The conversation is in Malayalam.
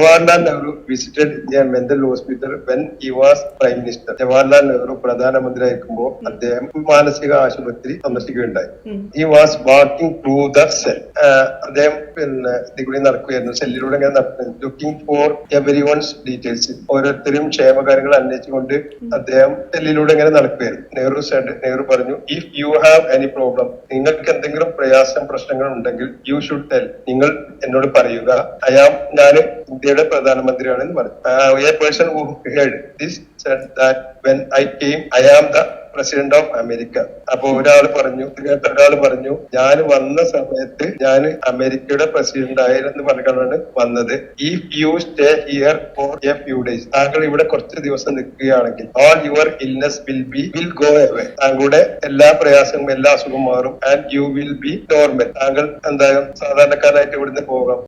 Jawaharlal Nehru visited a mental hospital when he was prime minister. Jawaharlal Nehru പ്രധാനമന്ത്രി ആയിരിക്കുമ്പോൾ അദ്ദേഹം മാനസിക ആശുപത്രി സന്ദർശിക്കുകയുണ്ടായി. He was walking through the cell. അദ്ദേഹം ഇതിലൂടെ നടക്കുകയായിരുന്നു, സെല്ലിലൂടെ ഇങ്ങനെ നടക്കുന്നത്, looking for everyone's details. ഓരോരുത്തരും ക്ഷേമകാര്യങ്ങൾ അന്വേഷിച്ചുകൊണ്ട് അദ്ദേഹം സെല്ലിലൂടെ ഇങ്ങനെ നടക്കുകയായിരുന്നു. നെഹ്റു പറഞ്ഞു, if you have any problem, നിങ്ങൾക്ക് എന്തെങ്കിലും പ്രശ്നങ്ങൾ ഉണ്ടെങ്കിൽ യു ഷുഡ് ടെൽ, നിങ്ങൾ എന്നോട് പറയുക. ഞാൻ ഇന്ത്യയുടെ പ്രധാനമന്ത്രിയാണെന്ന് പറഞ്ഞു. A person who heard this said that when I came, I am the president of America. അപ്പൊ ഒരാൾ പറഞ്ഞു ഞാൻ വന്ന സമയത്ത് ഞാൻ അമേരിക്കയുടെ പ്രസിഡന്റ് ആയിരുന്നു പറഞ്ഞാണ് വന്നത്. If you stay here for A few days, താങ്കൾ ഇവിടെ കുറച്ച് ദിവസം നിൽക്കുകയാണെങ്കിൽ all your illness will go away, താങ്കളുടെ എല്ലാ പ്രയാസങ്ങളും എല്ലാ അസുഖം മാറും. And you will be normal, താങ്കൾ എന്തായാലും സാധാരണക്കാരായിട്ട് ഇവിടുന്ന് പോകാം.